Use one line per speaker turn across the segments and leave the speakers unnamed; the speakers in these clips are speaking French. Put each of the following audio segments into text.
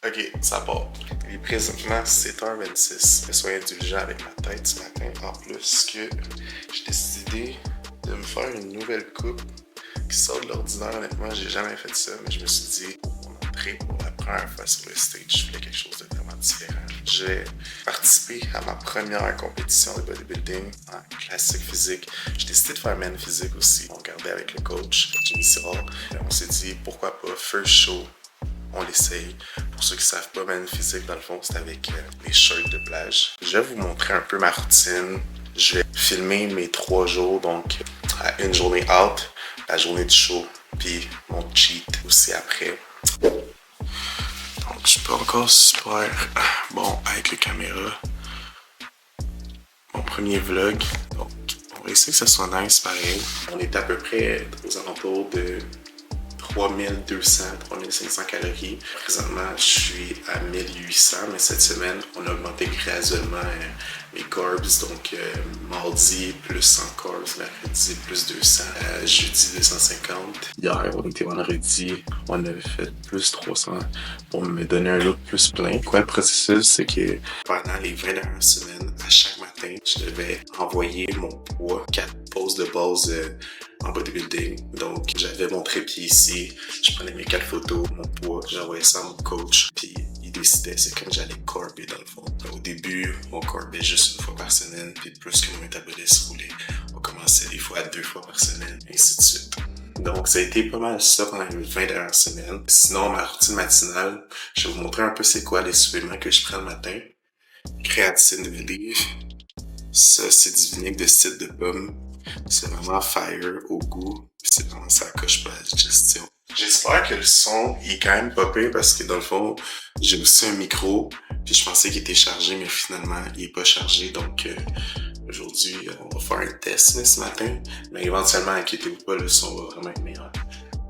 Ok, ça part. Il est présentement 7h26. Soyez indulgents avec ma tête ce matin. En plus que j'ai décidé de me faire une nouvelle coupe qui sort de l'ordinaire. Honnêtement, j'ai jamais fait ça, mais je me suis dit, pour mon entrée pour la première fois sur le stage, je voulais quelque chose de vraiment différent. J'ai participé à ma première compétition de bodybuilding en classique physique. J'ai décidé de faire man physique aussi. On regardait avec le coach, Jimmy Sirard. On s'est dit, pourquoi pas, first show. On l'essaye. Pour ceux qui ne savent pas, man physique, dans le fond, c'est avec les shirts de plage. Je vais vous montrer un peu ma routine. Je vais filmer mes 3 jours, donc à une journée out, la journée du show, puis mon cheat aussi après. Donc, je suis pas encore super bon avec les caméras. Mon premier vlog. Donc, on va essayer que ça soit nice pareil. On est à peu près aux alentours de 3200, 3500 calories. Présentement, je suis à 1800, mais cette semaine, on a augmenté graduellement mes carbs. Donc, mardi, plus 100 carbs, mercredi, plus 200, jeudi, 250. Hier, on était vendredi, on avait fait plus 300 pour me donner un look plus plein. Quoi, le processus, c'est que pendant les 20 dernières semaines, à chaque matin, je devais envoyer mon poids, 4 poses de base en bodybuilding. Donc, j'avais mon trépied ici, je prenais mes 4 photos, mon poids, j'envoyais ça à mon coach, puis il décidait c'est comme j'allais carber dans le fond. Donc, au début, on carbait juste une fois par semaine, puis plus que mon métabolisme roulait, on commençait des fois à 2 fois par semaine, et ainsi de suite. Donc, ça a été pas mal ça pendant les 20 dernières semaines. Sinon, ma routine matinale, je vais vous montrer un peu c'est quoi les suppléments que je prends le matin. Créatine de livre. Ça, c'est du vinaigre de cidre de pomme. C'est vraiment fire au goût. C'est vraiment ça coche pas la digestion. J'espère que le son il est quand même pas pire parce que dans le fond, j'ai aussi un micro. Puis je pensais qu'il était chargé, mais finalement, il est pas chargé. Donc aujourd'hui, on va faire un test ce matin. Mais éventuellement, inquiétez-vous pas, le son va vraiment être meilleur.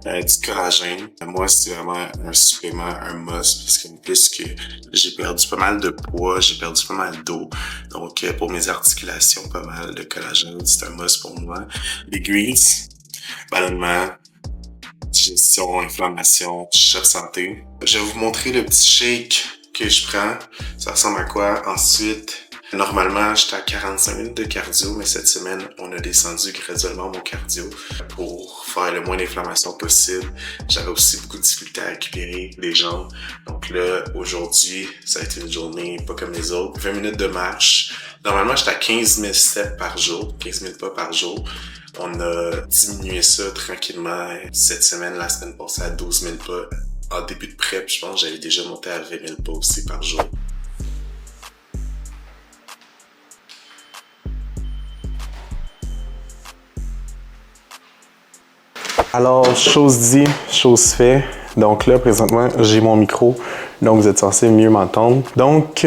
Du collagène. Moi, c'est vraiment un supplément, un must, parce que plus que j'ai perdu pas mal de poids, j'ai perdu pas mal d'eau. Donc, pour mes articulations, pas mal de collagène, c'est un must pour moi. Les greens, ballonnement, digestion, inflammation, chef santé. Je vais vous montrer le petit shake que je prends. Ça ressemble à quoi? Ensuite, normalement, j'étais à 45 minutes de cardio, mais cette semaine, on a descendu graduellement mon cardio pour faire le moins d'inflammation possible. J'avais aussi beaucoup de difficultés à récupérer les jambes. Donc là, aujourd'hui, ça a été une journée pas comme les autres. 20 minutes de marche. Normalement, j'étais à 15 000 steps par jour, 15 000 pas par jour. On a diminué ça tranquillement cette semaine, la semaine passée à 12 000 pas. En début de prep, je pense que j'avais déjà monté à 20 000 pas aussi par jour. Alors, chose dit, chose fait. Donc là, présentement, j'ai mon micro, donc vous êtes censé mieux m'entendre. Donc,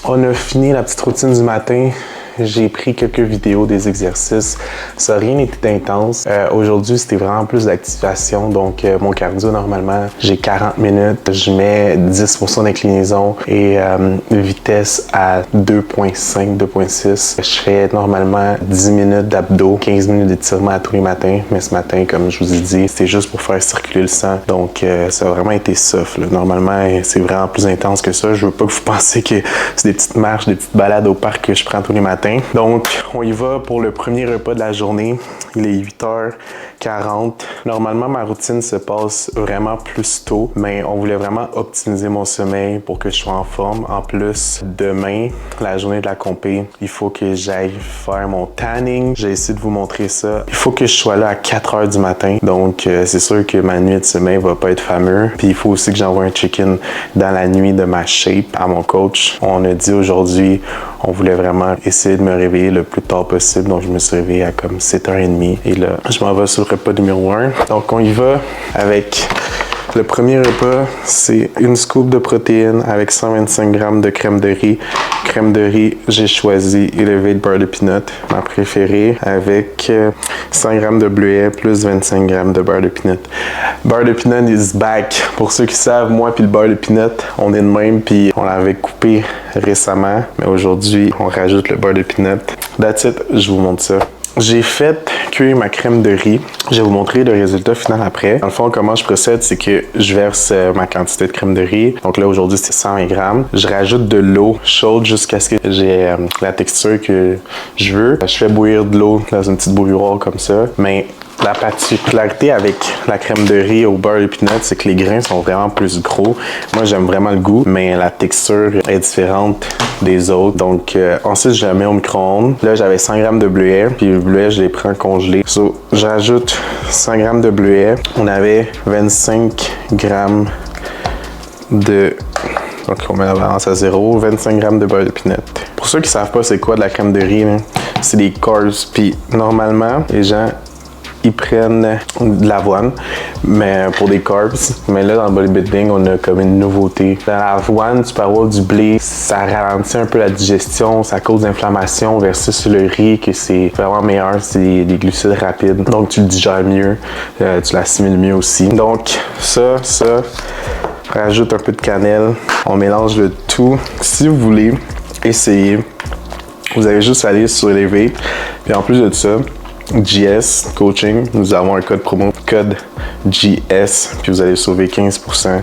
on a fini la petite routine du matin. J'ai pris quelques vidéos des exercices. Ça n'a rien été intense. Aujourd'hui, c'était vraiment plus d'activation. Donc, mon cardio, normalement, j'ai 40 minutes. Je mets 10% d'inclinaison et vitesse à 2.5, 2.6. Je fais normalement 10 minutes d'abdos, 15 minutes d'étirement à tous les matins. Mais ce matin, comme je vous ai dit, c'était juste pour faire circuler le sang. Donc, ça a vraiment été soft, là. Normalement, c'est vraiment plus intense que ça. Je veux pas que vous pensiez que c'est des petites marches, des petites balades au parc que je prends tous les matins. Donc, on y va pour le premier repas de la journée. Il est 8h40. Normalement, ma routine se passe vraiment plus tôt, mais on voulait vraiment optimiser mon sommeil pour que je sois en forme. En plus, demain, la journée de la compé, il faut que j'aille faire mon tanning. J'ai essayé de vous montrer ça. Il faut que je sois là à 4h du matin. Donc, c'est sûr que ma nuit de sommeil va pas être fameux. Puis, il faut aussi que j'envoie un check-in dans la nuit de ma shape à mon coach. On a dit aujourd'hui, on voulait vraiment essayer de me réveiller le plus tard possible. Donc, je me suis réveillé à comme 7h30. Et là, je m'en vais sur le repas numéro 1. Donc, on y va avec le premier repas. C'est une scoop de protéines avec 125 g de crème de riz. Crème de riz, j'ai choisi Elevate Beurre de Peanut, ma préférée, avec 100 g de bleuet plus 25 g de beurre de peanut. Beurre de peanut is back. Pour ceux qui savent, moi puis le beurre de peanut, on est de même, puis on l'avait coupé récemment. Mais aujourd'hui, on rajoute le beurre de peanut. That's it, je vous montre ça. j'ai fait cuire ma crème de riz. Je vais vous montrer le résultat final après. Dans le fond, comment je procède, c'est que je verse ma quantité de crème de riz. Donc là, aujourd'hui, c'est 120 grammes. Je rajoute de l'eau chaude jusqu'à ce que j'ai la texture que je veux. Je fais bouillir de l'eau dans une petite bouilloire comme ça. Mais la particularité avec la crème de riz au beurre et peanut, c'est que les grains sont vraiment plus gros. Moi, j'aime vraiment le goût, mais la texture est différente des autres. Donc, ensuite, je la mets au micro-ondes. Là, j'avais 100 g de bleuets, puis le bleuet, je les prends congelés. So, j'ajoute 100 g de bleuets. On avait 25 g de... Donc, on met la balance à 0. 25 g de beurre de peanut. Pour ceux qui savent pas c'est quoi de la crème de riz, c'est des carbs. Puis, normalement, les gens... ils prennent de l'avoine, mais pour des carbs. Mais là, dans le bodybuilding, on a comme une nouveauté. Dans l'avoine, tu peux avoir du blé, ça ralentit un peu la digestion, ça cause d'inflammation versus le riz, que c'est vraiment meilleur, c'est des glucides rapides. Donc, tu le digères mieux, tu l'assimiles mieux aussi. Donc, ça, rajoute un peu de cannelle. On mélange le tout. Si vous voulez essayer, vous avez juste à aller sur les vapes. Puis en plus de ça, JS Coaching, nous avons un code promo, code JS, puis vous allez sauver 15%,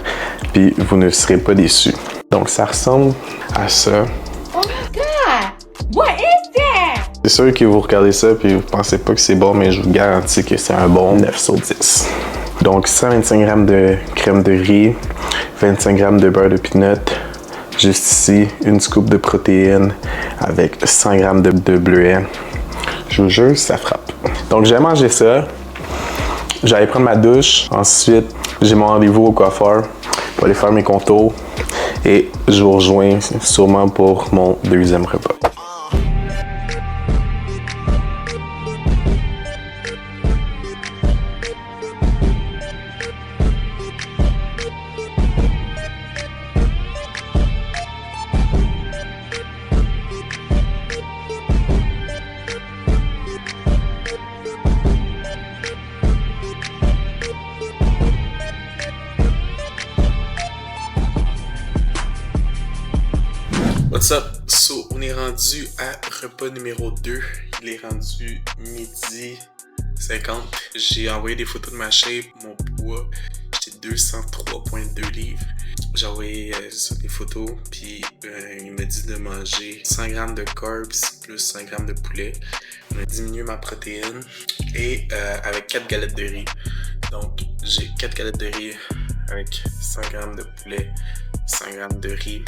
puis vous ne serez pas déçus. Donc ça ressemble à ça.
Oh my god! What is that?
C'est sûr que vous regardez ça puis vous pensez pas que c'est bon, mais je vous garantis que c'est un bon 9 sur 10. Donc 125 g de crème de riz, 25 g de beurre de peanut, juste ici une scoop de protéines avec 100 g de bleuets. Je vous jure, ça frappe. Donc, j'ai mangé ça. J'allais prendre ma douche. Ensuite, j'ai mon rendez-vous au coiffeur pour aller faire mes contours. Et je vous rejoins sûrement pour mon deuxième repas. What's up? So, on est rendu à repas numéro 2. Il est rendu midi 50. J'ai envoyé des photos de ma shape, mon poids. J'étais 203,2 livres. J'ai envoyé des photos, puis il m'a dit de manger 100 g de carbs plus 100 g de poulet. On a diminué ma protéine et avec 4 galettes de riz. Donc, j'ai 4 galettes de riz avec 100 g de poulet, 100 g de riz.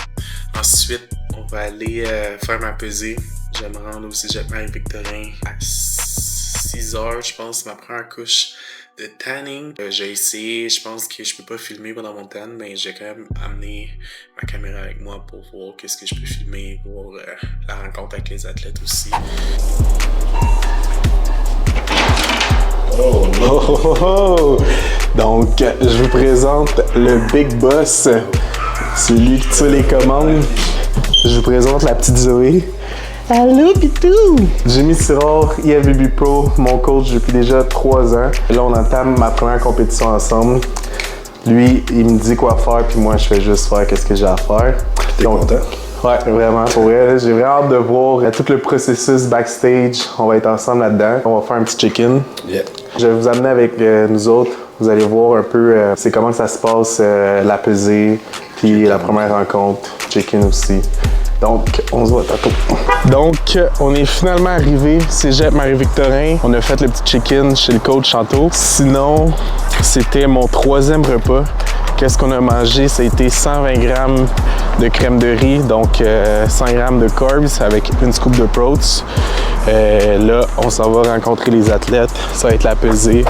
Ensuite, on va aller faire ma pesée. Je vais me rendre au cégep Marie-Victorin à 6 h, je pense, ma première couche de tanning. J'ai essayé, je pense que je peux pas filmer pendant mon tan, mais j'ai quand même amené ma caméra avec moi pour voir qu'est-ce que je peux filmer, voir la rencontre avec les athlètes aussi. Oh, oh, oh, oh. Donc, je vous présente le Big Boss, celui qui tire les commandes. Je vous présente la petite Zoé. Allô, Pitou! Jimmy Sirard, IFBB Pro, mon coach depuis déjà 3 ans. Là, on entame ma première compétition ensemble. Lui, il me dit quoi faire, puis moi, je fais juste faire qu'est-ce que j'ai à faire.
T'es content?
Ouais, vraiment, pour vrai. J'ai vraiment hâte de voir tout le processus backstage. On va être ensemble là-dedans. On va faire un petit check-in.
Yeah.
Je vais vous amener avec nous autres. Vous allez voir un peu c'est comment ça se passe, la pesée, puis la première rencontre, check-in aussi. Donc, on se voit tantôt. Donc, on est finalement arrivé cégep Marie-Victorin. On a fait le petit check-in chez le coach tantôt. Sinon, c'était mon 3e repas. Qu'est-ce qu'on a mangé? Ça a été 120 g de crème de riz, donc 100 g de carbs avec une scoop de protes. Là, on s'en va rencontrer les athlètes. Ça va être la pesée.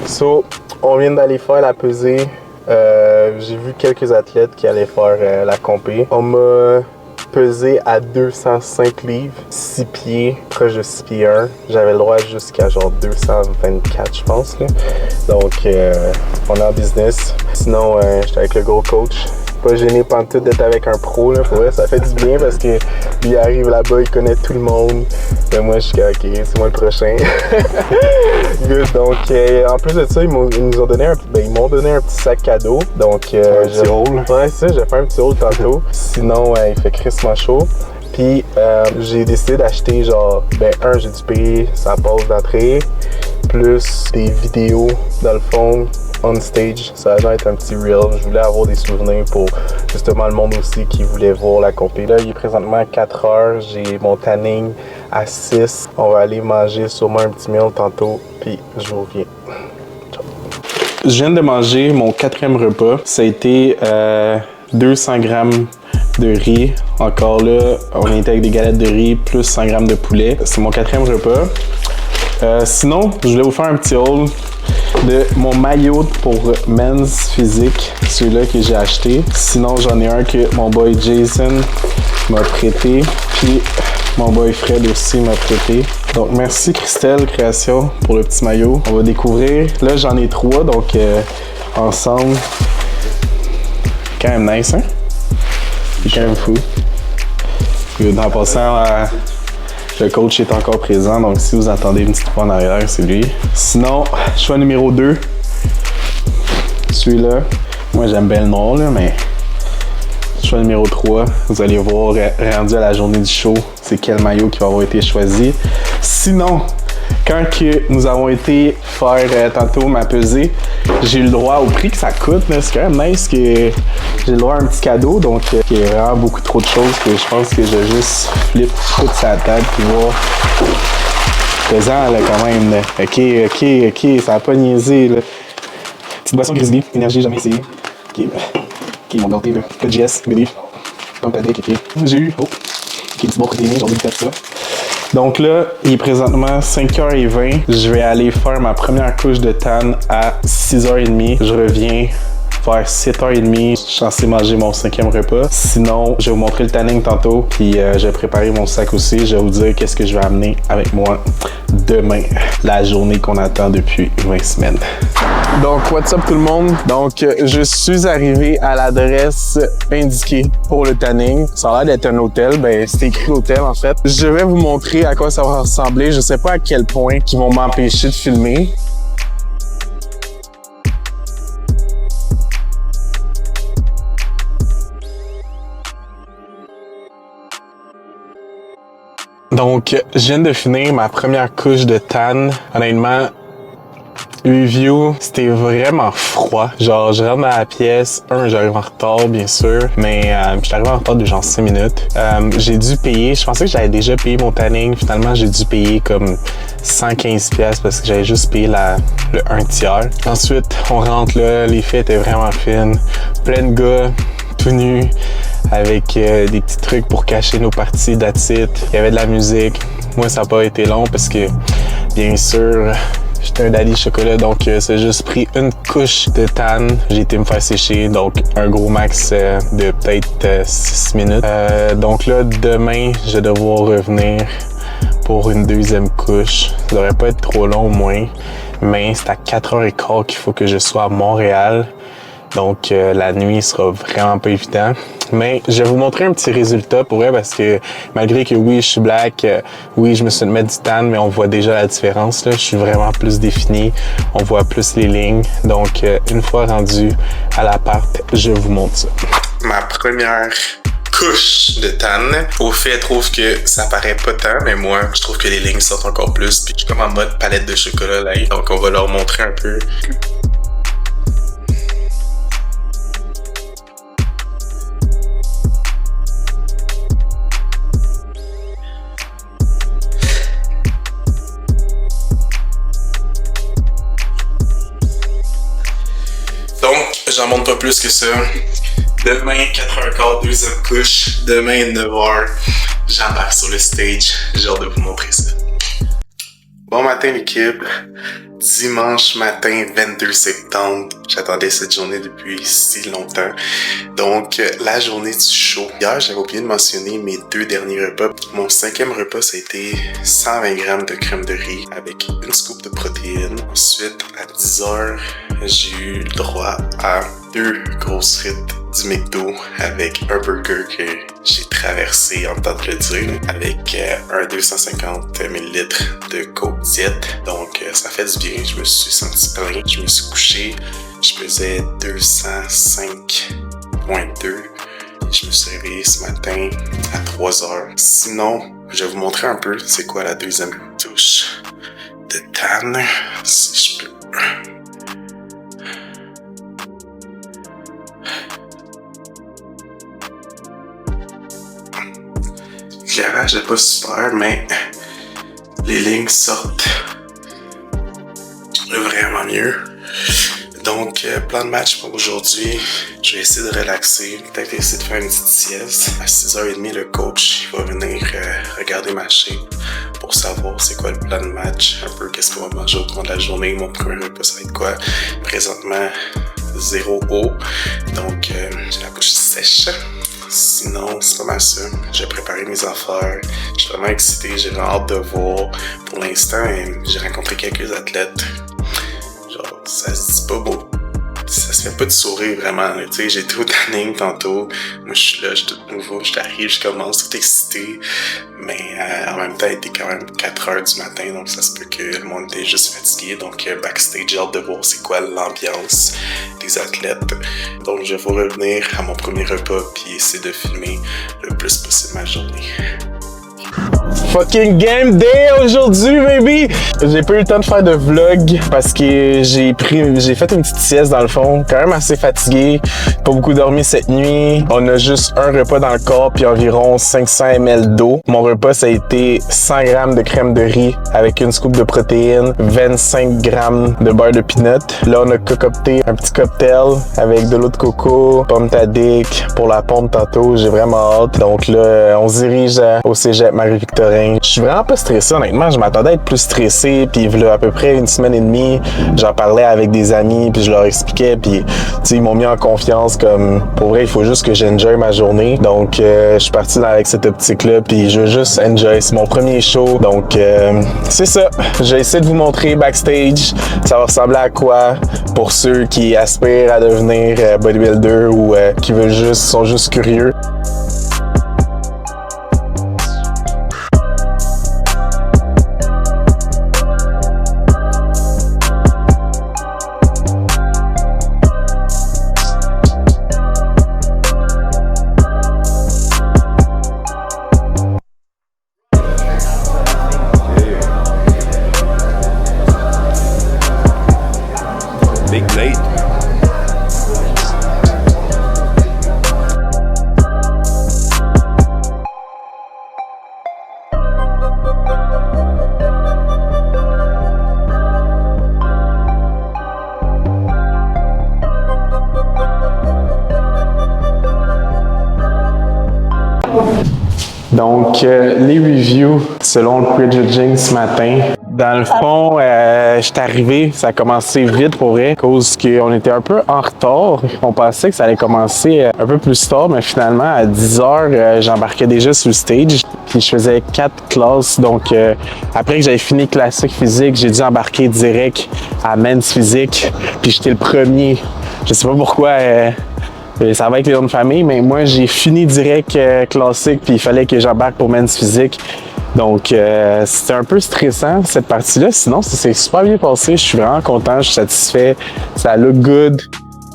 So, on vient d'aller faire la pesée. J'ai vu quelques athlètes qui allaient faire la compé. On m'a pesé à 205 livres, 6 pieds, proche de 6 pieds 1. J'avais le droit jusqu'à genre 224, je pense. Là. Donc, on est en business. Sinon, j'étais avec le gros coach.
pas gêné pantoute d'être avec un pro, là, pour vrai, ça fait du bien parce que lui arrive là-bas, il connaît tout le monde. Et moi, je suis ok, c'est moi le prochain. Good, donc en plus de ça, ils m'ont donné un petit sac cadeau. Donc,
un petit haul.
Ouais, c'est ça, j'ai fait un petit haul tantôt. Sinon, il fait crissement chaud. Puis j'ai décidé d'acheter genre, j'ai dû payer sa passe d'entrée, plus des vidéos dans le fond, on stage. Ça va être un petit reel. Je voulais avoir des souvenirs pour justement le monde aussi qui voulait voir la compé. Là, il est présentement 4 heures, j'ai mon tanning à 6. On va aller manger sûrement un petit meal tantôt, puis je vous reviens. Ciao. Je viens de manger mon 4e repas. Ça a été 200 grammes de riz. Encore là, on était avec des galettes de riz plus 100 grammes de poulet. C'est mon 4e repas. Sinon, je voulais vous faire un petit haul de mon maillot pour Men's Physique, celui-là que j'ai acheté. Sinon, j'en ai un que mon boy Jason m'a prêté, puis mon boy Fred aussi m'a prêté. Donc, merci Christelle Création pour le petit maillot. On va découvrir. Là, j'en ai 3, donc ensemble. Quand même nice, hein? C'est quand même fou. En passant, le coach est encore présent, donc si vous entendez une petite voix en arrière, c'est lui. Sinon, choix numéro 2. Celui-là. Moi, j'aime bien le noir, là, mais choix numéro 3. Vous allez voir, rendu à la journée du show, c'est quel maillot qui va avoir été choisi. Sinon, quand que nous avons été faire tantôt ma pesée, j'ai eu le droit au prix que ça coûte. C'est quand même nice que j'ai le droit à un petit cadeau. Donc, il y a vraiment beaucoup trop de choses que je pense que je vais juste flip toute sa tête puis voir. Pesant, là, quand même. Là. OK, ça a pas niaisé. Là. Petite boisson Grizzly, énergie jamais essayé. OK, mon gâté, là. Pas de GS, bébé. Pump addict, OK. J'ai eu. OK, petit bon protéiné, j'ai envie de faire ça. Donc là, il est présentement 5h20. Je vais aller faire ma première couche de tan à 6h30. Je reviens vers 7h30. Je suis censé manger mon 5e repas. Sinon, je vais vous montrer le tanning tantôt. Puis je vais préparer mon sac aussi. Je vais vous dire qu'est-ce que je vais amener avec moi demain. La journée qu'on attend depuis 20 semaines. Donc, what's up tout le monde? Donc, je suis arrivé à l'adresse indiquée pour le tanning. Ça a l'air d'être un hôtel. C'est écrit hôtel en fait. Je vais vous montrer à quoi ça va ressembler. Je sais pas à quel point ils vont m'empêcher de filmer. Donc, je viens de finir ma première couche de tan. Honnêtement, review, c'était vraiment froid. Genre, je rentre dans la pièce. J'arrive en retard, bien sûr. Mais je suis arrivé en retard de genre 5 minutes. J'ai dû payer. Je pensais que j'avais déjà payé mon tanning. Finalement, j'ai dû payer comme 115$ parce que j'avais juste payé le 1/3. Ensuite, on rentre là. Les filles étaient vraiment fines. Plein de gars, tout nus, avec des petits trucs pour cacher nos parties d'attitude. Il y avait de la musique. Moi, ça n'a pas été long parce que, bien sûr, j'étais un daddy chocolat, donc c'est juste pris une couche de tan. J'ai été me faire sécher, donc un gros max de peut-être 6 minutes. Donc là, demain, je vais devoir revenir pour une 2e couche. Ça devrait pas être trop long au moins, mais c'est à 4h15 qu'il faut que je sois à Montréal. Donc, la nuit sera vraiment pas évident. Mais je vais vous montrer un petit résultat pour elle parce que malgré que oui, je suis black, oui, je me suis mis du tan, mais on voit déjà la différence. Là. Je suis vraiment plus défini. On voit plus les lignes. Donc, une fois rendu à l'appart, je vous montre ça. Ma première couche de tan. Au fait, elle trouve que ça paraît pas tant, mais moi, je trouve que les lignes sortent encore plus. Puis je suis comme en mode palette de chocolat là. Donc, on va leur montrer un peu. J'en montre pas plus que ça. Demain, 4h15, 2e couche. Demain, 9h, j'embarque sur le stage. J'ai hâte de vous montrer ça. Bon matin, l'équipe. Dimanche matin, 22 septembre. J'attendais cette journée depuis si longtemps. Donc, la journée du show. Hier, j'avais oublié de mentionner mes 2 derniers repas. Mon 5e repas, ça a été 120 grammes de crème de riz avec une scoop de protéines. Ensuite, à 10h, j'ai eu le droit à 2 grosses frites
du McDo avec un burger que j'ai traversé, en temps de le dire, avec un 250 ml de Coke Diet. Donc ça fait du bien, je me suis senti plein, je me suis couché, je pesais 205,2. Je me suis réveillé ce matin à 3 heures. Sinon, je vais vous montrer un peu c'est quoi la deuxième touche de tan, si je peux. L'éclairage n'est pas super, mais les lignes sortent vraiment mieux. Donc, plan de match pour aujourd'hui. Je vais essayer de relaxer, peut-être essayer de faire une petite sieste. À 6h30, le coach il va venir regarder ma shape pour savoir c'est quoi le plan de match, un peu qu'est-ce qu'on va manger au cours de la journée. Mon premier repas, ça va être quoi? Présentement, 0 eau, donc j'ai la bouche sèche. Sinon, c'est pas mal ça. J'ai préparé mes affaires. Je suis vraiment excité, j'ai vraiment hâte de voir. Pour l'instant, j'ai rencontré quelques athlètes. Genre, ça se dit pas beau. Ça se fait pas de sourire vraiment. Tu sais, j'ai été au tanning tantôt. Moi, je suis là, je suis tout nouveau. J'arrive, je commence, tout excité. Mais en même temps, il était quand même 4h du matin. Donc, ça se peut que le monde était juste fatigué. Donc, backstage, j'ai hâte de voir c'est quoi l'ambiance des athlètes. Donc, je vais revenir à mon premier repas puis essayer de filmer le plus possible ma journée.
Fucking game day aujourd'hui, baby! J'ai pas eu le temps de faire de vlog parce que j'ai fait une petite sieste dans le fond, quand même assez fatigué, pas beaucoup dormi cette nuit. On a juste un repas dans le corps puis environ 500 ml d'eau. Mon repas, ça a été 100 grammes de crème de riz avec une scoop de protéines, 25 grammes de beurre de peanut. Là, on a concocté un petit cocktail avec de l'eau de coco, pomme tadic pour la pompe tantôt. J'ai vraiment hâte. Donc là, on se dirige au cégep Marie-Victorin. Je suis vraiment pas stressé, honnêtement. Je m'attendais à être plus stressé. Puis là, à peu près une semaine et demie, j'en parlais avec des amis, puis je leur expliquais. Puis, tu sais, ils m'ont mis en confiance comme, pour vrai, il faut juste que j'enjoy ma journée. Donc, je suis parti avec cette optique-là, puis je veux juste enjoy. C'est mon premier show. Donc, c'est ça. J'ai essayé de vous montrer backstage. Ça va ressembler à quoi pour ceux qui aspirent à devenir bodybuilder ou qui sont juste curieux.
Big plate.
Donc, les reviews selon le prejudging ce matin. Dans le fond, j'étais arrivé, ça a commencé vite pour vrai, à cause qu'on était un peu en retard. On pensait que ça allait commencer un peu plus tard, mais finalement, à 10h, j'embarquais déjà sur le stage. Puis je faisais 4 classes. Donc, après que j'avais fini classique physique, j'ai dû embarquer direct à men's physique. Puis j'étais le premier. Je sais pas pourquoi... ça va avec les noms de famille, mais moi, j'ai fini direct classique, puis il fallait que j'embarque pour men's physique. Donc, c'était un peu stressant, cette partie-là. Sinon, ça s'est super bien passé. Je suis vraiment content, je suis satisfait. Ça look good.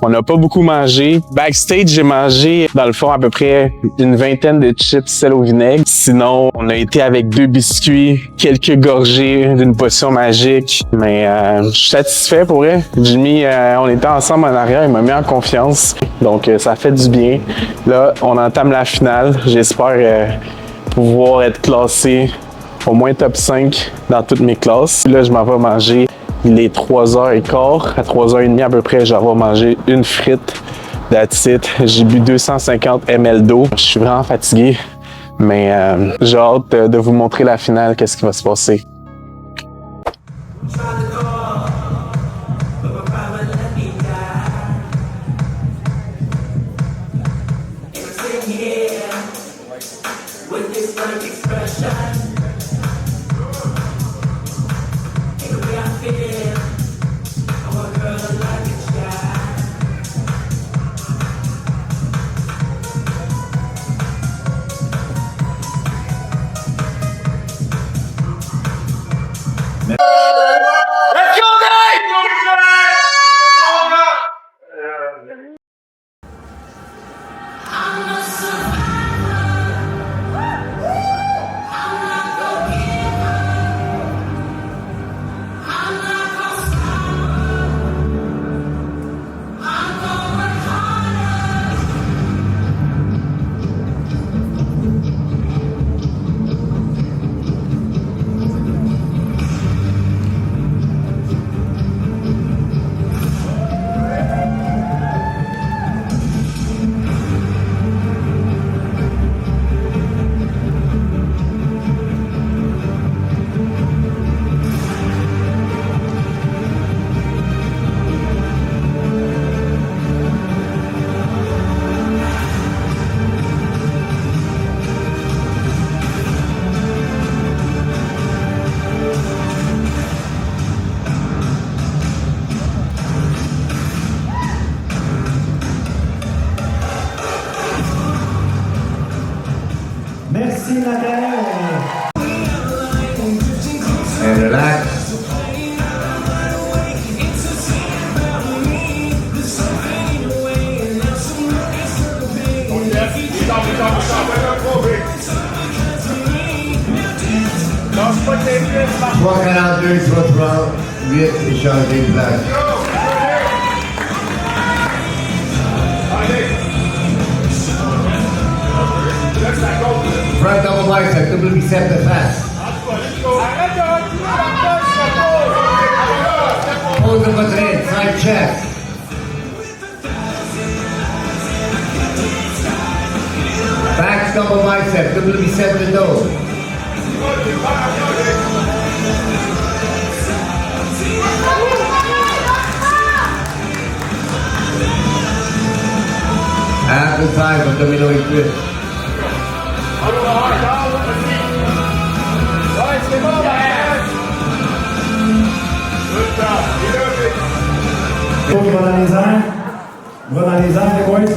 On n'a pas beaucoup mangé. Backstage, j'ai mangé, dans le fond, à peu près une vingtaine de chips sel au vinaigre. Sinon, on a été avec 2 biscuits, quelques gorgées d'une potion magique. Mais je suis satisfait pour vrai. Jimmy, on était ensemble en arrière, il m'a mis en confiance. Donc, ça fait du bien. Là, on entame la finale. J'espère pouvoir être classé au moins top 5 dans toutes mes classes. Là, je m'en vais manger. Il est 3h15. À 3h30 à peu près, je vais manger une frite. That's it. J'ai bu 250 ml d'eau. Je suis vraiment fatigué, mais j'ai hâte de vous montrer la finale, qu'est-ce qui va se passer.
Nathalie.
And relax. Trois 42, 8 échanger de place. Front double bicep, double bicep de face. Pose de poitrine, side chest. Back double bicep, double bicep de dos. Apple five, abdominal twist.
On va dans les airs. On va dans les airs, les boys.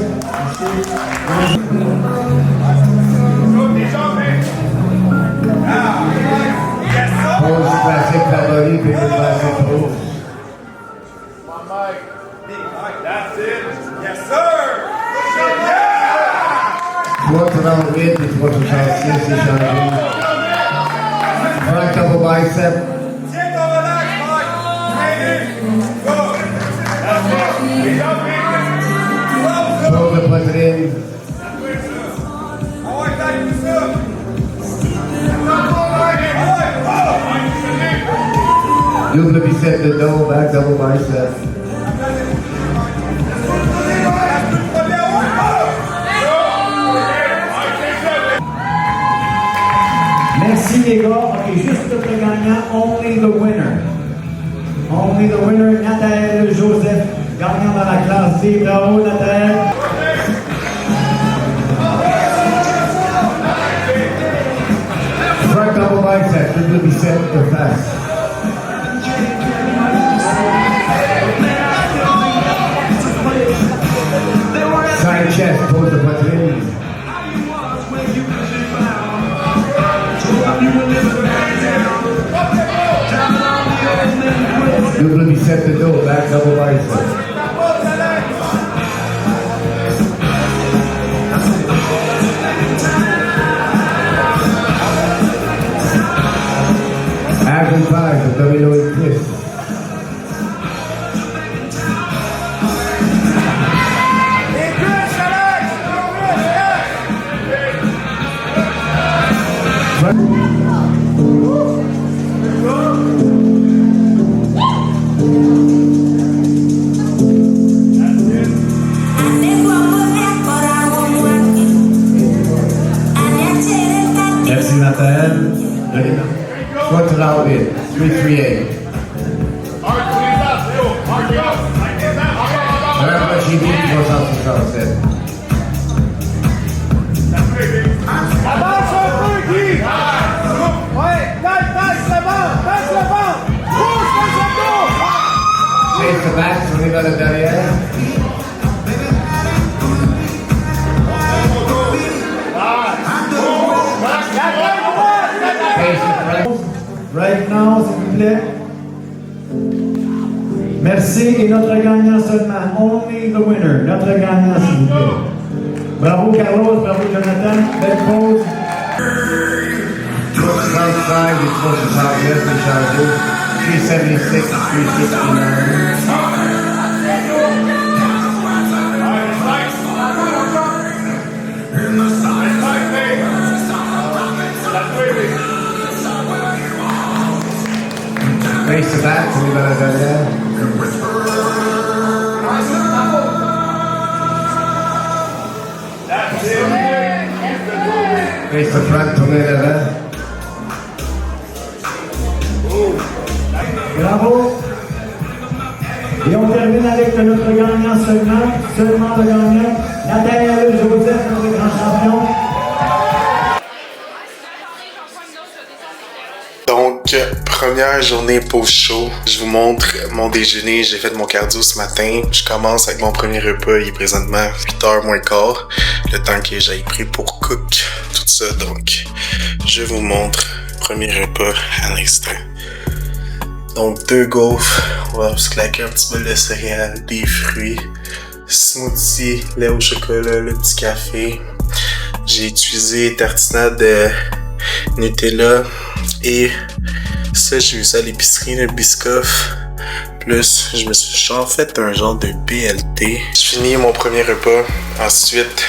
Pose classique favori, puis le classique pro.
That's it. Yes, sir.
3,38 et 3,66 échangés. Front double bicep.
Tiens ton relax, Mike. Go. That's it. We got it.
Pose de poitrine.
Ah ouais, taille tout ça.
Double bicep de dos, back double bicep.
Merci les gars. Ok, juste le gagnant, only the winner. Only the winner, Nathalie Joseph, gagnant dans la classe D. Bravo, Nathalie.
Front double bicep, double bicep de face. Side chest, pose de poitrine. Double bicep de dos, back double bicep. Action 5, abdominal twist. Merci Nathalie. 4,38, 338. Rapproché vite, 367.
Avance un peu, Guy. Ouais, taille le ventre, taille le ventre. Pousse les abdos.
Face the back, tournez vers le derrière. Face the front.
Right now, s'il vous plaît. Merci et notre gagnant seulement. Only the winner. Notre gagnant, s'il vous plaît. Bravo Carlos, bravo Jonathan. Belle pause.
Right side, it's supposed to top left and charge 376, 369. Face the back, tournez vers la derrière. Face the front, tournez l'avant.
Bravo. Et on termine avec notre gagnant seulement le gagnant, Nathalie Joseph, notre grand champion.
Donc, Première journée post-show. Je vous montre mon déjeuner. J'ai fait mon cardio ce matin. Je commence avec mon premier repas. Il est présentement 8h moins quart. Le temps que j'aille pris pour cook tout ça. Donc, je vous montre le premier repas à l'instant. Donc, 2 gaufres. On va se claquer un petit bol de céréales, des fruits, smoothie, lait au chocolat, le petit café. J'ai utilisé tartinade de Nutella et ça, j'ai eu ça à l'épicerie, le Biscoff. Plus, je me suis genre fait un genre de BLT. Je finis mon premier repas. Ensuite,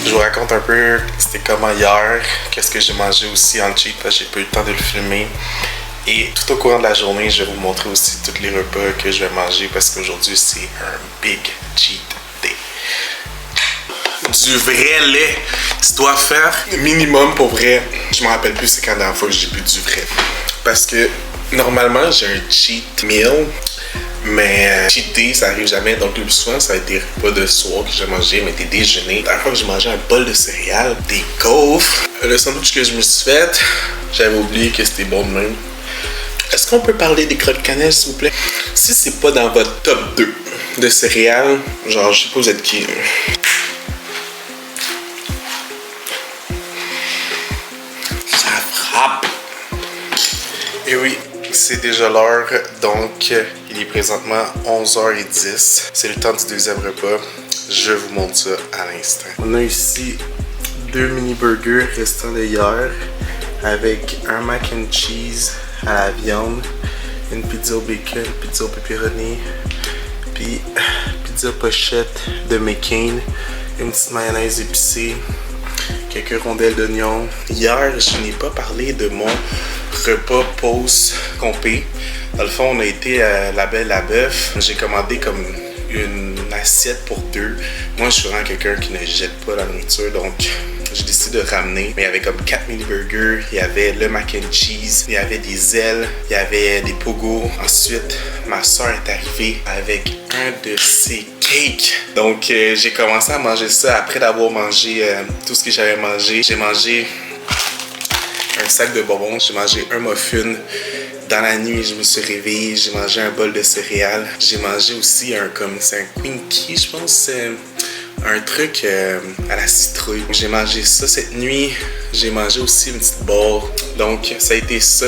je vous raconte un peu c'était comment hier, qu'est-ce que j'ai mangé aussi en cheat parce que j'ai pas eu le temps de le filmer. Et tout au courant de la journée, je vais vous montrer aussi tous les repas que je vais manger parce qu'aujourd'hui, c'est un big cheat day. Du vrai lait, tu dois faire minimum pour vrai. Je me rappelle plus c'est quand la dernière fois que j'ai bu du vrai. Parce que normalement, j'ai un cheat meal, mais cheat day, ça arrive jamais. Donc le plus souvent, ça a été repas de soir que j'ai mangé, mais des déjeuners. La dernière fois que j'ai mangé un bol de céréales, des gaufres, le sandwich que je me suis fait, j'avais oublié que c'était bon de même. Est-ce qu'on peut parler des croque-cannelle, s'il vous plaît? Si c'est pas dans votre top 2 de céréales, genre, je sais pas vous êtes qui. Ça frappe! Et oui, c'est déjà l'heure, donc il est présentement 11h10. C'est le temps du deuxième repas. Je vous montre ça à l'instant. On a ici 2 mini burgers restants de hier avec un mac and cheese à la viande, une pizza au bacon, pizza au pepperoni, puis pizza pochette de McCain, une petite mayonnaise épicée, quelques rondelles d'oignon. Hier, je n'ai pas parlé de mon repas post-compé. Dans le fond, on a été à La Belle à Bœuf. J'ai commandé comme une assiette pour 2. Moi, je suis vraiment quelqu'un qui ne jette pas la nourriture, donc j'ai décidé de ramener. Mais il y avait comme 4 mini burgers, il y avait le mac and cheese, il y avait des ailes, il y avait des pogos. Ensuite, ma soeur est arrivée avec un de ses cakes. Donc, j'ai commencé à manger ça après d'avoir mangé tout ce que j'avais mangé. J'ai mangé un sac de bonbons, j'ai mangé un muffin. Dans la nuit, je me suis réveillé, j'ai mangé un bol de céréales. J'ai mangé aussi c'est un Quinky, je pense, c'est un truc à la citrouille. J'ai mangé ça cette nuit. J'ai mangé aussi une petite barre. Donc, ça a été ça.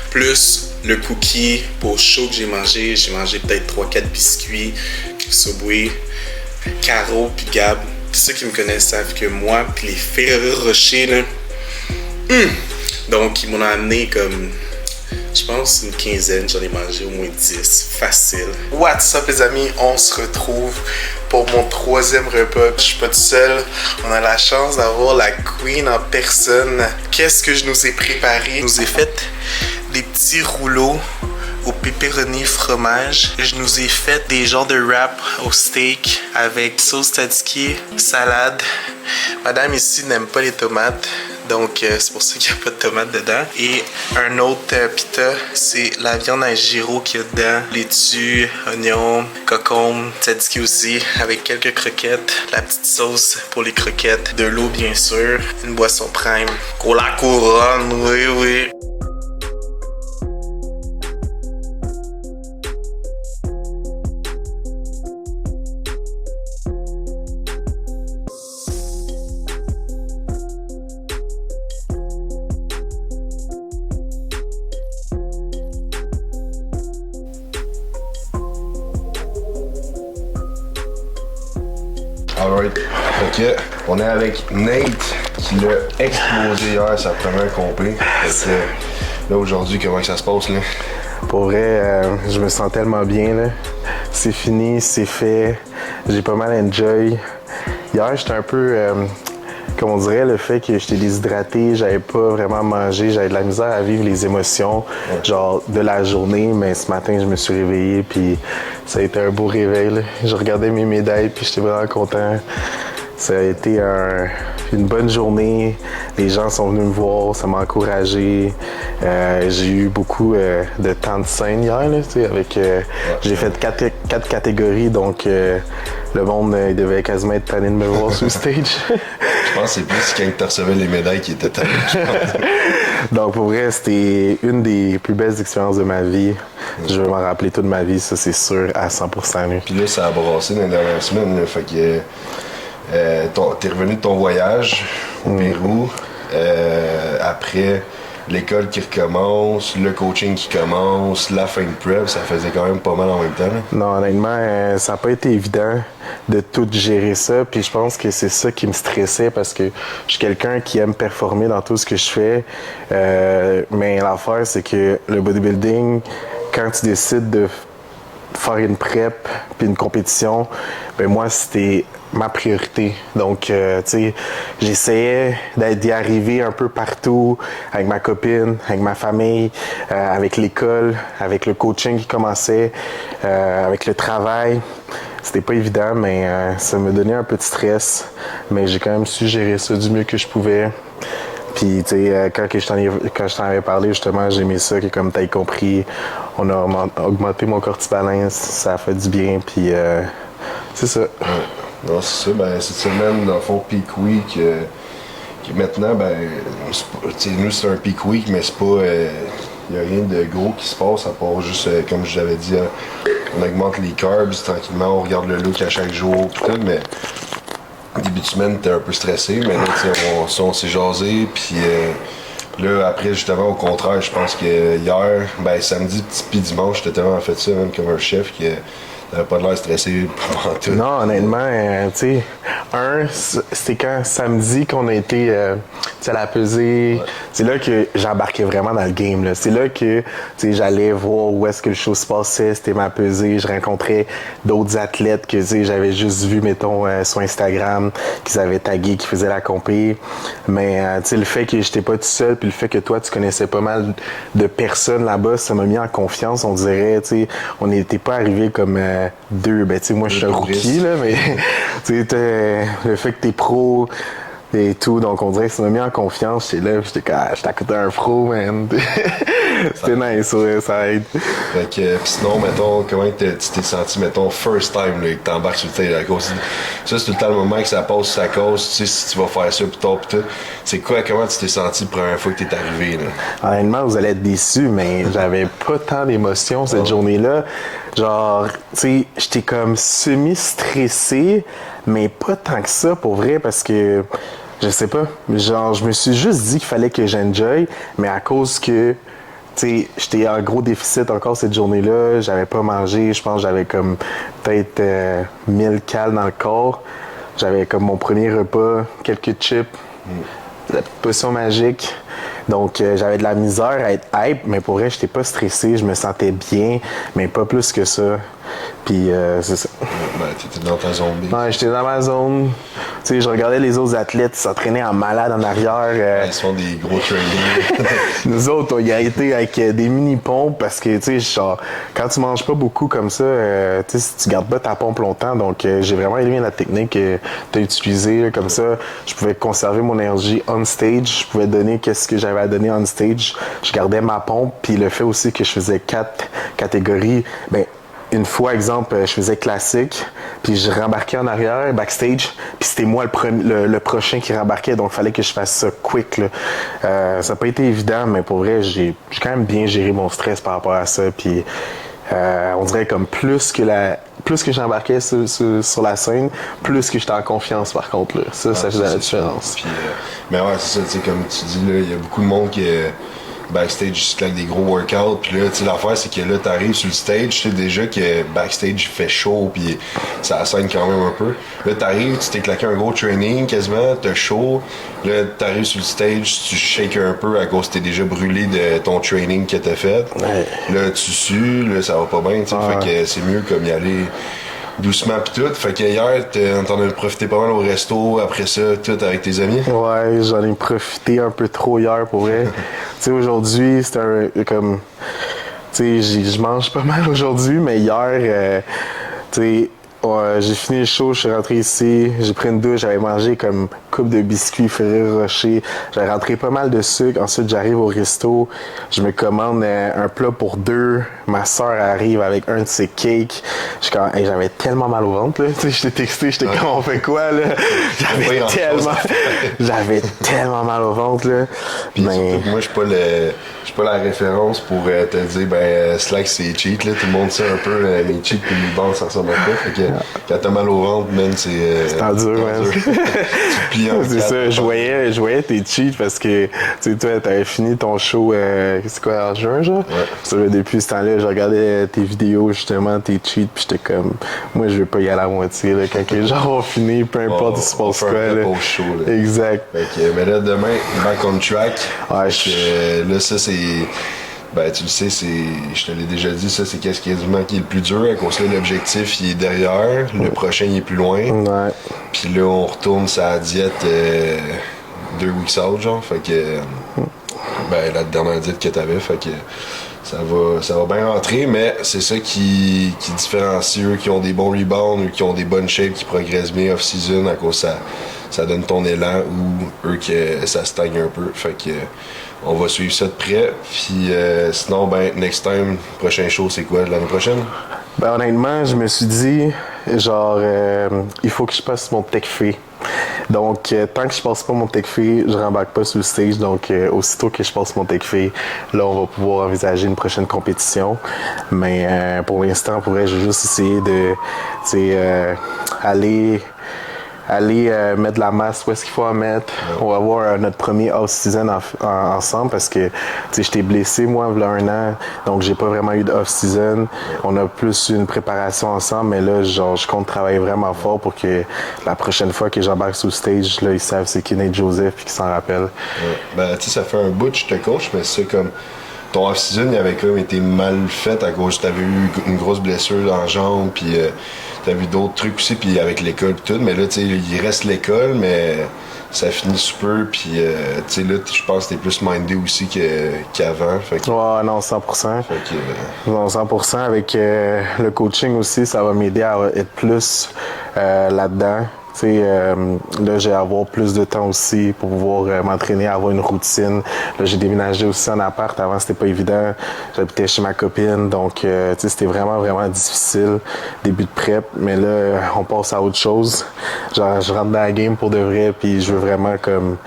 Plus le cookie pour chaud que j'ai mangé. J'ai mangé peut-être 3-4 biscuits, Subway, Caro puis Gab. Puis ceux qui me connaissent savent que moi, puis les Ferrero Rocher, là. Donc, ils m'ont amené comme, je pense, une quinzaine. J'en ai mangé au moins 10. Facile. What's up, les amis? On se retrouve pour mon 3e repas. Je suis pas tout seul. On a la chance d'avoir la Queen en personne. Qu'est-ce que je nous ai préparé? Je nous ai fait des petits rouleaux au pepperoni fromage. Je nous ai fait des genres de wrap au steak avec sauce tzatziki, salade. Madame ici n'aime pas les tomates. Donc, c'est pour ça qu'il n'y a pas de tomates dedans. Et un autre pita, c'est la viande à gyro qu'il y a dedans. Laitue, oignon, concombre, tzatziki aussi, avec quelques croquettes. La petite sauce pour les croquettes. De l'eau, bien sûr. Une boisson prime. Cola couronne, oui, oui.
Alright, ok, on est avec Nate qui l'a explosé hier sa première compé. Là aujourd'hui, comment ça se passe là?
Pour vrai, je me sens tellement bien là. C'est fini, c'est fait. J'ai pas mal enjoy. Hier, j'étais un peu, comme on dirait, le fait que j'étais déshydraté, j'avais pas vraiment mangé, j'avais de la misère à vivre les émotions, genre de la journée. Mais ce matin, je me suis réveillé, puis ça a été un beau réveil, là. Je regardais mes médailles, puis j'étais vraiment content. Ça a été une bonne journée. Les gens sont venus me voir, ça m'a encouragé. J'ai eu beaucoup de temps de scène hier, là, avec. J'ai fait 4 catégories, donc le monde il devait quasiment être tanné de me voir sur le stage.
Je pense que c'est plus quand tu recevais les médailles qui étaient tanné.
Donc, pour vrai, c'était une des plus belles expériences de ma vie. Je vais m'en rappeler toute ma vie, ça, c'est sûr, à 100%. Lui.
Puis là, ça a brassé dans les dernières semaines. Là, fait que t'es revenu de ton voyage au Pérou. Après l'école qui recommence, le coaching qui commence, la fin de prep, ça faisait quand même pas mal en même temps. Là.
Non, honnêtement, ça n'a pas été évident de tout gérer ça. Puis je pense que c'est ça qui me stressait parce que je suis quelqu'un qui aime performer dans tout ce que je fais. Mais l'affaire, c'est que le bodybuilding, quand tu décides de faire une prep puis une compétition, ben moi, c'était ma priorité. Donc, tu sais, j'essayais d'y arriver un peu partout avec ma copine, avec ma famille, avec l'école, avec le coaching qui commençait, avec le travail. C'était pas évident, mais ça me donnait un peu de stress. Mais j'ai quand même su gérer ça du mieux que je pouvais. Puis, tu sais, quand je t'en avais parlé, justement, j'ai aimé ça, que comme t'as compris, on a augmenté mon cortibalance, ça a fait du bien, puis c'est ça.
Ouais. Non, c'est ça. Ben, cette semaine, dans le fond, Peak Week, qui maintenant, ben, nous, c'est un Peak Week, mais c'est pas. Il n'y a rien de gros qui se passe, à part juste, comme je l'avais dit, on augmente les carbs tranquillement, on regarde le look à chaque jour, pis tout, mais. Début de semaine, t'es un peu stressé, mais là, on s'est jasé, puis là, après, justement, au contraire, je pense que hier, ben, samedi puis dimanche, j'étais tellement fait ça, même comme un chef, que t'avais pas de l'air stressé pendant tout.
Non, honnêtement, tu sais, c'était quand samedi qu'on a été à la pesée. Ouais. C'est là que j'embarquais vraiment dans le game. Là. C'est là que j'allais voir où est-ce que le show se passait. C'était ma pesée. Je rencontrais d'autres athlètes que j'avais juste vu, mettons, sur Instagram, qu'ils avaient tagué, qui faisaient la compé. Mais le fait que j'étais pas tout seul, puis le fait que toi, tu connaissais pas mal de personnes là-bas, ça m'a mis en confiance, on dirait. On n'était pas arrivés comme deux. Ben, moi, je suis un rookie, là, mais le fait que t'es pro et tout, donc on dirait que ça m'a mis en confiance. J'étais là, j'étais à côté d'un pro, man. C'était nice, ouais, ça aide.
Fait que, sinon, mettons, comment tu t'es senti, mettons, first time, là, que t'embarques sur le terrain, à cause. Ça, c'est tout le temps le moment que ça passe sur sa cause, tu sais, si tu vas faire ça plus tard, pis tout. C'est quoi, comment tu t'es senti la première fois que t'es arrivé, là?
Honnêtement, vous allez être déçus, mais j'avais pas tant d'émotions cette journée-là. Genre, tu sais, j'étais comme semi-stressé, mais pas tant que ça, pour vrai, parce que, je sais pas, genre, je me suis juste dit qu'il fallait que j'enjoy, mais à cause que, tu sais, j'étais en gros déficit encore cette journée-là, j'avais pas mangé, je pense que j'avais comme peut-être 1000 calories dans le corps. J'avais comme mon premier repas, quelques chips, la potion magique. Donc, j'avais de la misère à être hype, mais pour vrai, j'étais pas stressé, je me sentais bien, mais pas plus que ça. Puis, c'est ça.
Ben, t'étais dans ta zone B.
Ouais, j'étais dans ma zone. Tu sais, je regardais les autres athlètes, ils s'entraînaient en malade en arrière.
Ils se font des gros trainings.
Nous autres, on y a été avec des mini-pompes parce que, tu sais, genre, quand tu manges pas beaucoup comme ça, tu sais, tu gardes pas ta pompe longtemps. Donc, j'ai vraiment aimé la technique que tu as utilisée. Là, comme ça, je pouvais conserver mon énergie on stage. Je pouvais donner qu'est-ce que j'avais à donner on stage. Je gardais ma pompe. Puis le fait aussi que je faisais 4 catégories, ben, une fois, exemple, je faisais classique, puis je rembarquais en arrière, backstage, puis c'était moi le prochain qui rembarquait, donc il fallait que je fasse ça quick. Là. Ça n'a pas été évident, mais pour vrai, j'ai quand même bien géré mon stress par rapport à ça, puis on dirait comme plus que j'embarquais sur la scène, plus que j'étais en confiance par contre. Là. Ça faisait la différence.
Puis, mais ouais, c'est ça, tu sais, comme tu dis, il y a beaucoup de monde qui backstage, juste avec des gros workouts, puis là, tu sais, l'affaire, c'est que là, t'arrives sur le stage, tu sais déjà que backstage, il fait chaud, puis ça saigne quand même un peu. Là, t'arrives, tu t'es claqué un gros training, quasiment, t'as chaud, là, t'arrives sur le stage, tu shakes un peu à cause que t'es déjà brûlé de ton training que t'as fait. Ouais. Là, tu sues, là, ça va pas bien, tu sais, fait que c'est mieux comme y aller doucement pis tout. Fait que hier, t'en as profité pas mal au resto, après ça, tout avec tes amis? Ouais,
j'en ai profité un peu trop hier, pour vrai. Tu sais, aujourd'hui, c'était comme... Tu sais, je mange pas mal aujourd'hui, mais hier, tu sais, Ouais, j'ai fini le show, je suis rentré ici, j'ai pris une douche, j'avais mangé comme une coupe de biscuits Ferrero Rocher, j'avais rentré pas mal de sucre, ensuite j'arrive au resto, je me commande un plat pour 2, ma soeur arrive avec un de ses cakes, je suis comme, hey, j'avais tellement mal au ventre, là, tu sais, je t'ai texté, j'étais comme, on fait quoi, là? J'avais tellement mal au ventre, là.
Puis surtout, moi, je suis pas la référence pour te dire, Slack, c'est cheat, là, tout le monde sait un peu les cheats puis les bandes, ça ressemble à quoi, fait que quand t'as mal au ventre, man, c'est
dur, man.
Tu te plies en
c'est
quatre,
ça, je voyais tes cheats parce que, tu sais, toi, t'avais fini ton show, c'est quoi, en juin, genre?
Ouais.
Ça, depuis ce temps-là, je regardais tes vidéos, justement, tes cheats, pis j'étais comme, moi, je veux pas y aller à la moitié, là, quand les gens vont finir, peu importe ce qui se passe quoi, là.
Show, là.
Exact.
Fait que, mais là, demain, back on track.
Ouais,
là, ça, c'est... Ben, tu le sais, je te l'ai déjà dit, ça, c'est qu'est-ce qui est le plus dur. À cause là, l'objectif, il est derrière. Le prochain, il est plus loin.
Ouais.
Puis là, on retourne sa diète 2 weeks out, genre. Fait que... Ben, la dernière diète que t'avais, fait que... Ça va bien rentrer, mais c'est ça qui différencie eux qui ont des bons rebounds, eux qui ont des bonnes shapes, qui progressent bien off-season, à cause ça donne ton élan, ou eux que ça stagne un peu. Fait que on va suivre ça de près. Puis sinon, ben, next time, prochain show, c'est quoi, l'année prochaine?
Ben, honnêtement, je me suis dit, genre, il faut que je passe mon tech free. Donc, tant que je passe pas mon tech free, je rembarque pas sur le stage. Donc, aussitôt que je passe mon tech free, là, on va pouvoir envisager une prochaine compétition. Mais pour l'instant, je vais juste essayer de, tu sais, aller mettre de la masse où est-ce qu'il faut en mettre. On va avoir notre premier off-season ensemble parce que j'étais blessé moi il y a 1 an, donc j'ai pas vraiment eu d'off-season. On a plus une préparation ensemble, mais là genre je compte travailler vraiment fort pour que la prochaine fois que j'embarque sur le stage, là ils savent c'est qui Nate Joseph et qu'ils s'en rappellent.
Ben tu sais, ça fait un bout que je te coach, mais c'est comme ton off-season, il avait comme été mal fait à cause t'avais eu une grosse blessure dans la jambe, puis t'as vu d'autres trucs aussi, puis avec l'école et tout, mais là, tu sais, il reste l'école, mais ça finit super, puis tu sais, là, je pense que t'es plus mindé aussi qu'avant. Fait que,
ouais, non, 100%.
Fait que,
non, 100%. Avec le coaching aussi, ça va m'aider à être plus là-dedans. Là, j'ai à avoir plus de temps aussi pour pouvoir m'entraîner, avoir une routine. Là, j'ai déménagé aussi en appart. Avant, c'était pas évident. J'habitais chez ma copine. Donc, c'était vraiment, vraiment difficile. Début de prep. Mais là, on passe à autre chose. Genre, je rentre dans la game pour de vrai. Puis, je veux vraiment comme...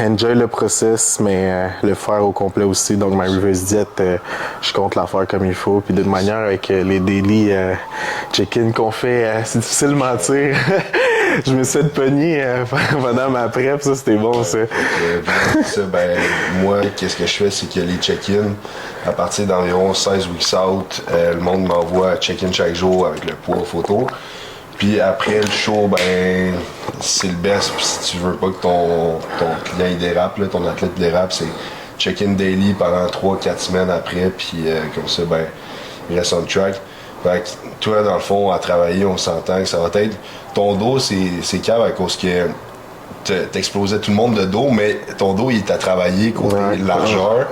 enjoy le process, mais le faire au complet aussi. Donc, ma reverse diet, je compte la faire comme il faut. Puis, d'une manière, avec les daily check-in qu'on fait, c'est difficile de mentir. Je me suis fait pogner pendant ma prep, ça, c'était bon, ça.
Ben, moi, qu'est-ce que je fais, c'est que les check-in, à partir d'environ 16 weeks out, le monde m'envoie check-in chaque jour avec le poids photo. Puis après le show, ben c'est le best. Puis si tu veux pas que ton client il dérape, là, ton athlète dérape, c'est check-in daily pendant 3-4 semaines après. Puis comme ça, ben il reste on track. Fait que toi, dans le fond, à travailler, on s'entend que ça va être. Ton dos, c'est cave à cause que t'explosais tout le monde de dos, mais ton dos, il est à travailler côté largeur.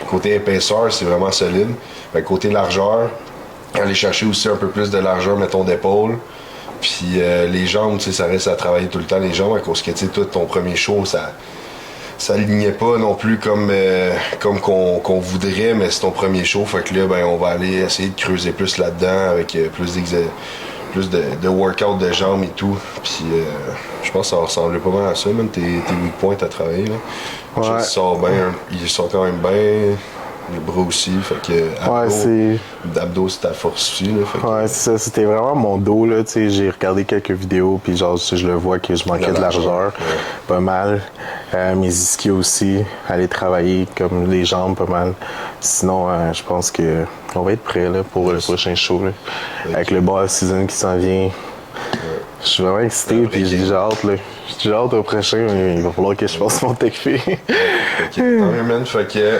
Côté épaisseur, c'est vraiment solide. Fait que côté largeur, aller chercher aussi un peu plus de largeur, mettons, d'épaule. Puis les jambes, tu sais, ça reste à travailler tout le temps, les jambes, à cause que, tu sais, toi, ton premier show, ça alignait pas non plus comme qu'on voudrait, mais c'est ton premier show, fait que là, ben, on va aller essayer de creuser plus là-dedans, avec plus de workout de jambes et tout. Puis je pense que ça va ressembler pas mal à ça, même tes weak points à travailler, là.
Ouais.
Il sort quand même bien. Le bras aussi, fait que abdos, c'est ta force aussi, là, fait que...
Ouais, c'est ça, c'était vraiment mon dos, là, tu sais, j'ai regardé quelques vidéos, puis genre, je le vois que je manquais de largeur, pas mal. Mes ischios aussi, aller travailler comme les jambes, pas mal. Sinon, je pense que on va être prêt, là, pour le prochain show, là. Avec le ball season qui s'en vient. Je suis vraiment excité, puis j'ai déjà hâte, là. J'ai déjà hâte au prochain, mais il va falloir que je fasse mon tech free.
Fait que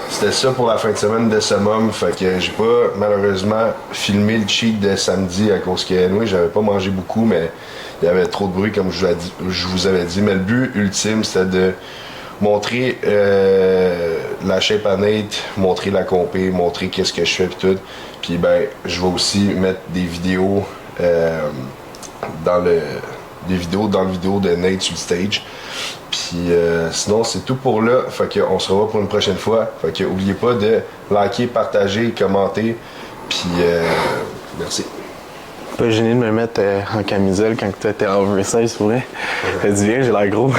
c'était ça pour la fin de semaine de Summum. Fait que j'ai pas malheureusement filmé le cheat de samedi à cause que moi j'avais pas mangé beaucoup, mais il y avait trop de bruit comme je vous avais dit. Mais le but ultime c'était de montrer la shape à Nate, montrer la compé, montrer qu'est-ce que je fais pis tout. Puis ben, je vais aussi mettre des vidéos dans le vidéo de Nate sur le stage. Puis sinon c'est tout pour là. Fait que on se revoit pour une prochaine fois. Fait que oubliez pas de liker, partager, commenter. Puis merci.
Pas gêné de me mettre en camisole quand t'étais en oversize, pour vrai. Ça dit bien, j'ai l'air gros.